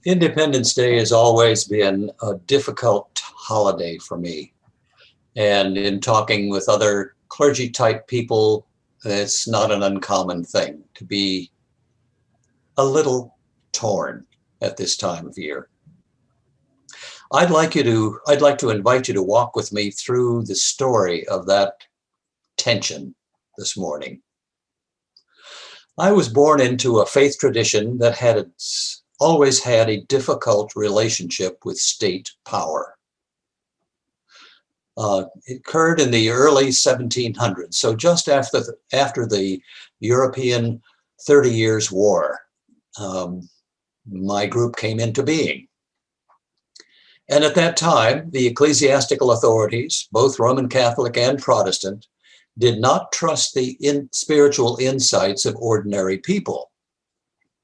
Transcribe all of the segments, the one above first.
Independence Day has always been a difficult holiday for me. And in talking with other clergy type people, it's not an uncommon thing to be a little torn at this time of year. I'd like to invite you to walk with me through the story of that tension this morning. I was born into a faith tradition that always had a difficult relationship with state power. It occurred in the early 1700s, so just after the European 30 Years' War. My group came into being. And at that time, the ecclesiastical authorities, both Roman Catholic and Protestant, did not trust the spiritual insights of ordinary people.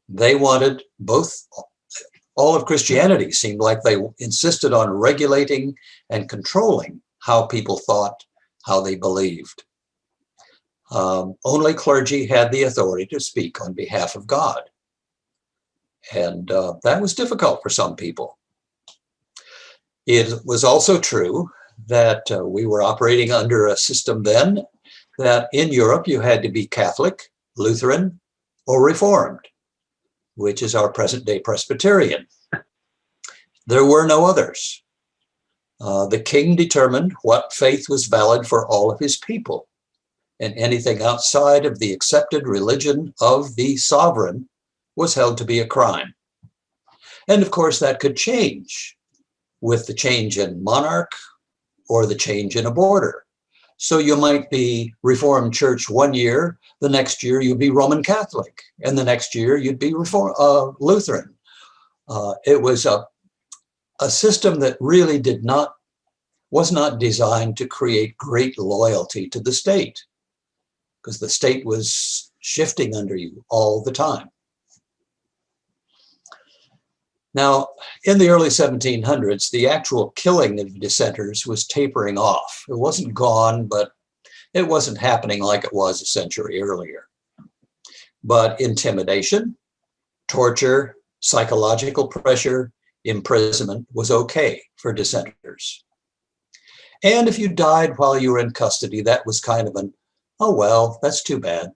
They wanted all of Christianity seemed like they insisted on regulating and controlling how people thought, how they believed. Only clergy had the authority to speak on behalf of God. And that was difficult for some people. It was also true that we were operating under a system then that in Europe you had to be Catholic, Lutheran, or Reformed, which is our present day Presbyterian. There were no others. The king determined what faith was valid for all of his people, and anything outside of the accepted religion of the sovereign was held to be a crime. And of course, that could change with the change in monarch or the change in a border. So you might be Reformed Church one year, the next year you'd be Roman Catholic, and the next year you'd be Lutheran. It was a system that really was not designed to create great loyalty to the state, because the state was shifting under you all the time. Now, in the early 1700s, the actual killing of dissenters was tapering off. It wasn't gone, but it wasn't happening like it was a century earlier. But intimidation, torture, psychological pressure, imprisonment was okay for dissenters. And if you died while you were in custody, that was kind of oh, well, that's too bad.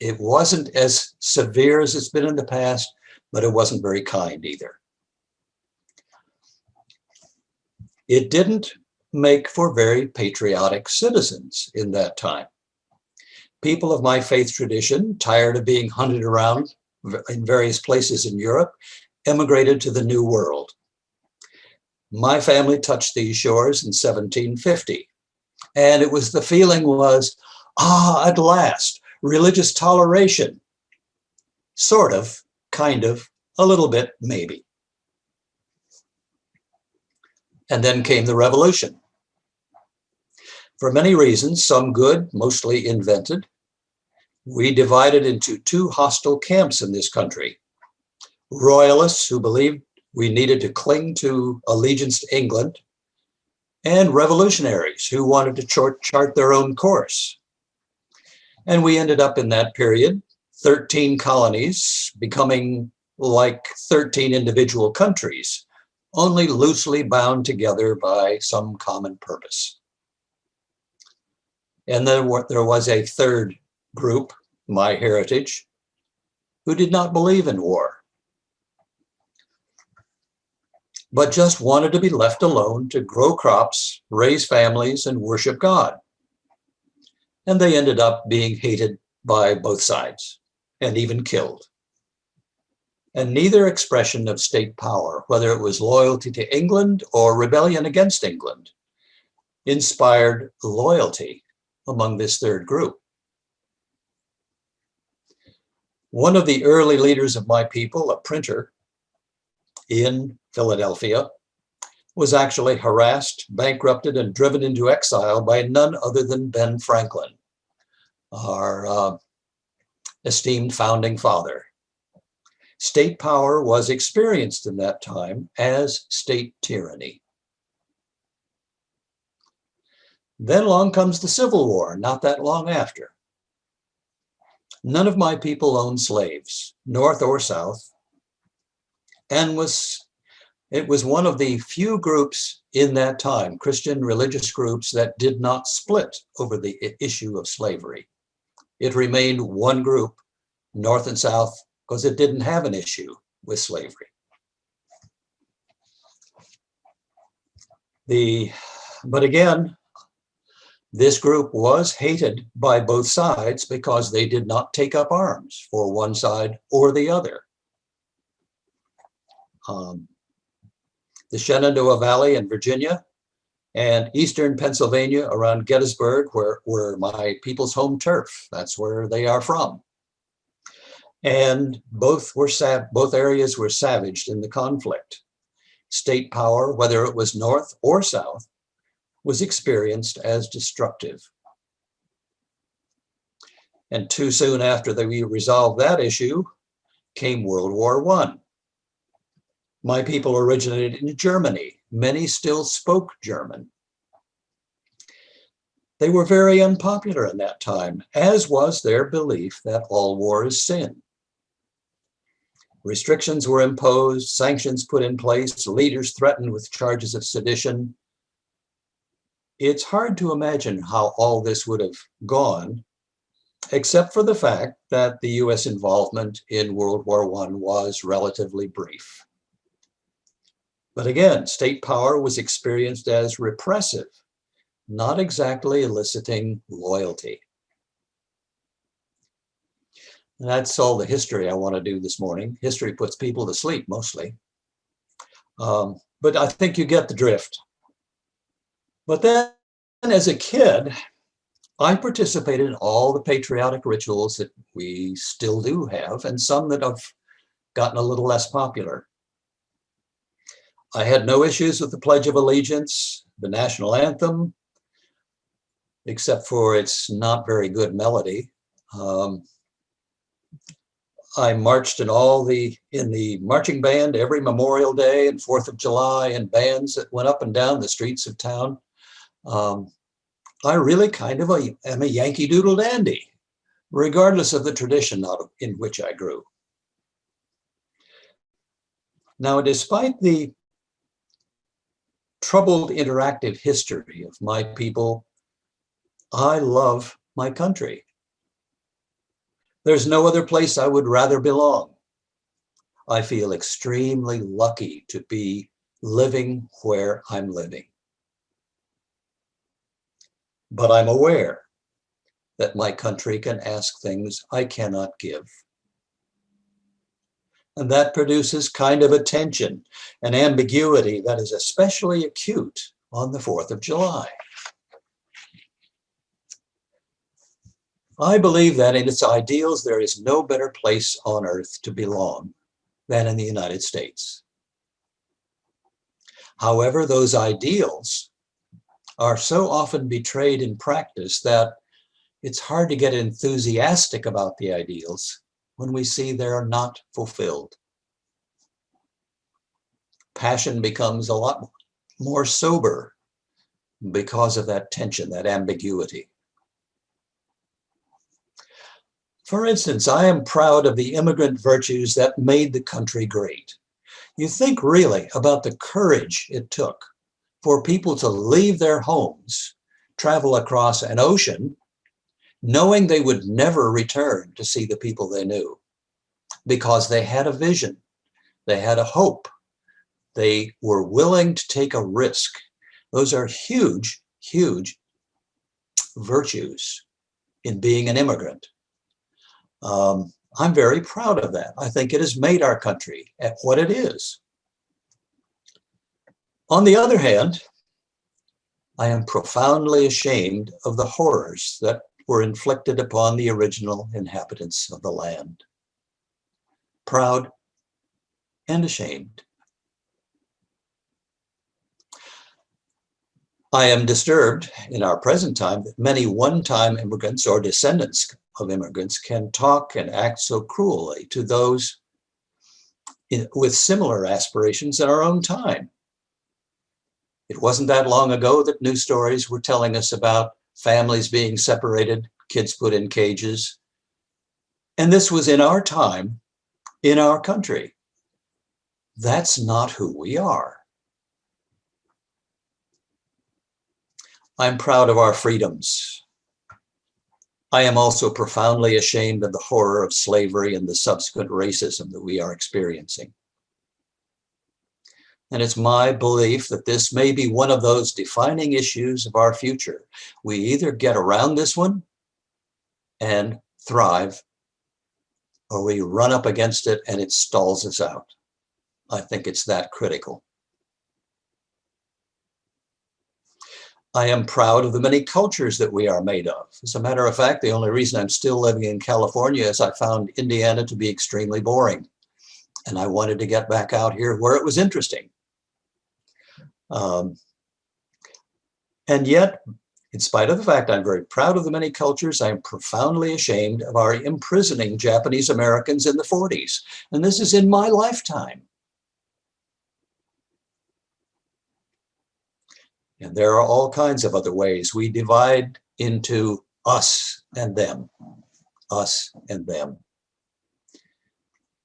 It wasn't as severe as it's been in the past, but it wasn't very kind either. It didn't make for very patriotic citizens in that time. People of my faith tradition, tired of being hunted around in various places in Europe, emigrated to the New World. My family touched these shores in 1750, and the feeling was, at last, religious toleration. Sort of, kind of, a little bit, maybe. And then came the revolution. For many reasons, some good, mostly invented, we divided into two hostile camps in this country. Royalists who believed we needed to cling to allegiance to England, and revolutionaries who wanted to chart their own course. And we ended up in that period, 13 colonies becoming like 13 individual countries, only loosely bound together by some common purpose. And then there was a third group, my heritage, who did not believe in war, but just wanted to be left alone to grow crops, raise families, and worship God. And they ended up being hated by both sides and even killed. And neither expression of state power, whether it was loyalty to England or rebellion against England, inspired loyalty among this third group. One of the early leaders of my people, a printer in Philadelphia, was actually harassed, bankrupted, and driven into exile by none other than Ben Franklin, our esteemed founding father. State power was experienced in that time as state tyranny. Then along comes the Civil War, not that long after. None of my people owned slaves, North or South, and it was one of the few groups in that time, Christian religious groups, that did not split over the issue of slavery. It remained one group, North and South, because it didn't have an issue with slavery. But again, this group was hated by both sides because they did not take up arms for one side or the other. The Shenandoah Valley in Virginia and eastern Pennsylvania around Gettysburg were my people's home turf. That's where they are from. And both areas were savaged in the conflict. State power, whether it was North or South, was experienced as destructive. And too soon after we resolved that issue came World War I. My people originated in Germany. Many still spoke German. They were very unpopular in that time, as was their belief that all war is sin. Restrictions were imposed, sanctions put in place, leaders threatened with charges of sedition. It's hard to imagine how all this would have gone, except for the fact that the US involvement in World War I was relatively brief. But again, state power was experienced as repressive, not exactly eliciting loyalty. And that's all the history I want to do this morning. History puts people to sleep mostly. But I think you get the drift. But then as a kid, I participated in all the patriotic rituals that we still do have, and some that have gotten a little less popular. I had no issues with the Pledge of Allegiance, the national anthem, except for its not very good melody. I marched in the marching band every Memorial Day and 4th of July, and bands that went up and down the streets of town. I really kind of am a Yankee Doodle dandy, regardless of the tradition in which I grew. Now, despite the troubled interactive history of my people, I love my country. There's no other place I would rather belong. I feel extremely lucky to be living where I'm living. But I'm aware that my country can ask things I cannot give. And that produces kind of a tension, an ambiguity that is especially acute on the 4th of July. I believe that in its ideals, there is no better place on earth to belong than in the United States. However, those ideals are so often betrayed in practice that it's hard to get enthusiastic about the ideals when we see they are not fulfilled. Passion becomes a lot more sober because of that tension, that ambiguity. For instance, I am proud of the immigrant virtues that made the country great. You think really about the courage it took for people to leave their homes, travel across an ocean, knowing they would never return to see the people they knew, because they had a vision, they had a hope, they were willing to take a risk. Those are huge, huge virtues in being an immigrant. I'm very proud of that. I think it has made our country at what it is. On the other hand, I am profoundly ashamed of the horrors that were inflicted upon the original inhabitants of the land. Proud and ashamed. I am disturbed in our present time that many one-time immigrants or descendants of immigrants can talk and act so cruelly to those with similar aspirations in our own time. It wasn't that long ago that news stories were telling us about families being separated, kids put in cages. And this was in our time, in our country. That's not who we are. I'm proud of our freedoms. I am also profoundly ashamed of the horror of slavery and the subsequent racism that we are experiencing. And it's my belief that this may be one of those defining issues of our future. We either get around this one and thrive, or we run up against it and it stalls us out. I think it's that critical. I am proud of the many cultures that we are made of. As a matter of fact, the only reason I'm still living in California is I found Indiana to be extremely boring. And I wanted to get back out here where it was interesting. And yet, in spite of the fact I'm very proud of the many cultures, I am profoundly ashamed of our imprisoning Japanese Americans in the 40s. And this is in my lifetime. And there are all kinds of other ways we divide into us and them, us and them.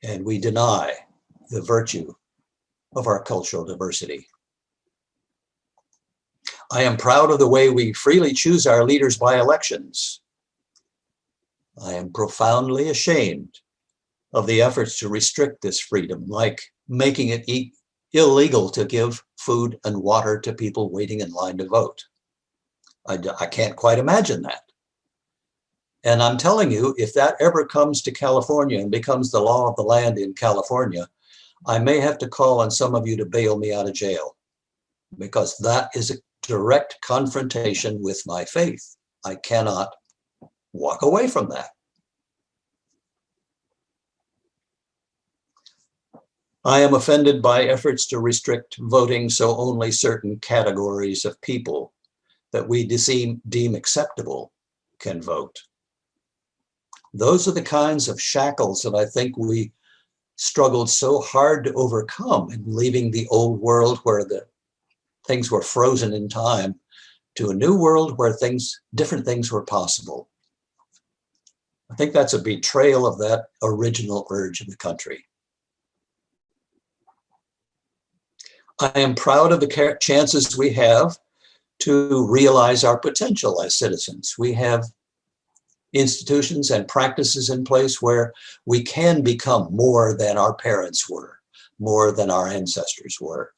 And we deny the virtue of our cultural diversity. I am proud of the way we freely choose our leaders by elections. I am profoundly ashamed of the efforts to restrict this freedom, like making it illegal to give food and water to people waiting in line to vote. I can't quite imagine that. And I'm telling you, if that ever comes to California and becomes the law of the land in California, I may have to call on some of you to bail me out of jail, because that is a direct confrontation with my faith. I cannot walk away from that. I am offended by efforts to restrict voting so only certain categories of people that we deem acceptable can vote. Those are the kinds of shackles that I think we struggled so hard to overcome in leaving the old world where the things were frozen in time to a new world where different things were possible. I think that's a betrayal of that original urge of the country. I am proud of the chances we have to realize our potential as citizens. We have institutions and practices in place where we can become more than our parents were, more than our ancestors were.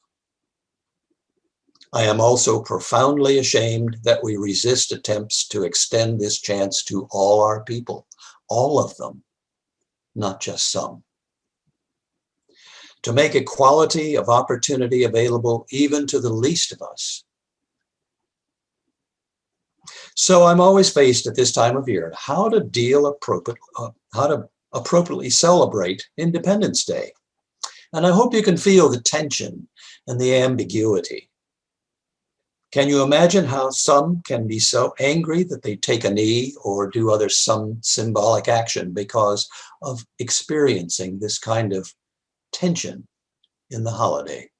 I am also profoundly ashamed that we resist attempts to extend this chance to all our people, all of them, not just some. To make equality of opportunity available even to the least of us. So I'm always faced at this time of year how to appropriately celebrate Independence Day. And I hope you can feel the tension and the ambiguity. Can you imagine how some can be so angry that they take a knee or do some symbolic action because of experiencing this kind of tension in the holiday?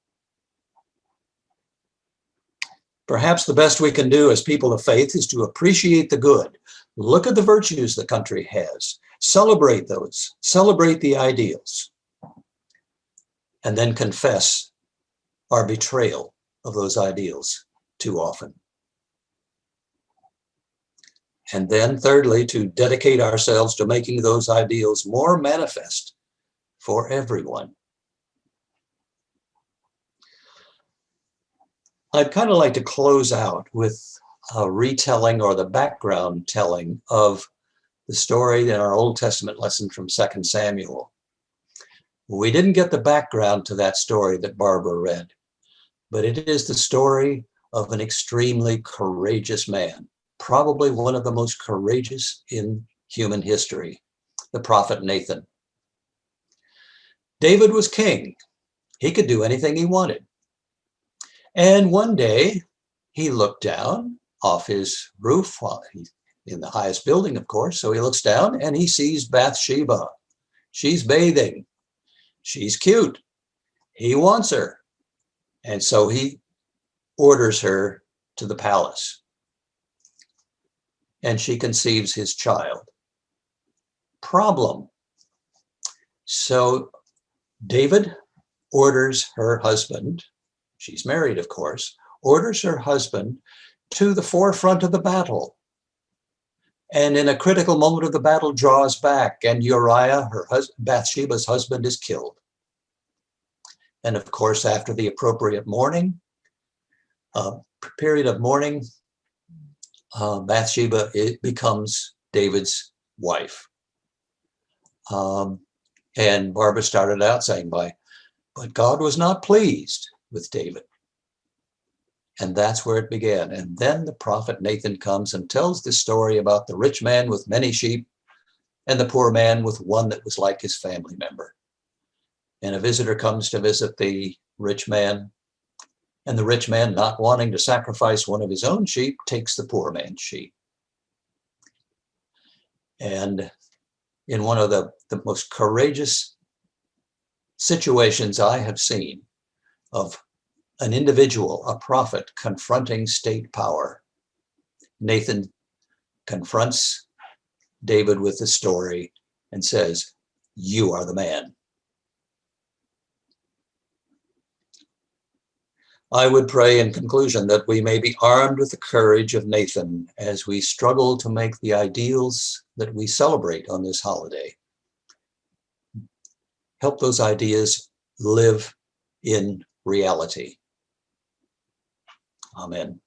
Perhaps the best we can do as people of faith is to appreciate the good. Look at the virtues the country has. Celebrate those. Celebrate the ideals. And then confess our betrayal of those ideals too often. And then thirdly, to dedicate ourselves to making those ideals more manifest for everyone. I'd kind of like to close out with a retelling or the background telling of the story in our Old Testament lesson from 2 Samuel. We didn't get the background to that story that Barbara read, but it is the story of an extremely courageous man, probably one of the most courageous in human history, the prophet Nathan. David was king. He could do anything he wanted. And one day he looked down off his roof, while he's in the highest building, of course. So he looks down and he sees Bathsheba. She's bathing. She's cute. He wants her. And so he orders her to the palace. And she conceives his child. Problem. So David orders her husband, she's married, of course, orders her husband to the forefront of the battle. And in a critical moment of the battle, draws back, and Uriah, Bathsheba's husband, is killed. And of course, after the appropriate mourning, period of mourning, Bathsheba becomes David's wife. And Barbara started out saying, but God was not pleased with David. And that's where it began. And then the prophet Nathan comes and tells the story about the rich man with many sheep and the poor man with one that was like his family member. And a visitor comes to visit the rich man, and the rich man, not wanting to sacrifice one of his own sheep, takes the poor man's sheep. And in one of the most courageous situations I have seen of an individual, a prophet, confronting state power, Nathan confronts David with the story and says, "You are the man." I would pray in conclusion that we may be armed with the courage of Nathan as we struggle to make the ideals that we celebrate on this holiday. Help those ideas live in reality. Amen.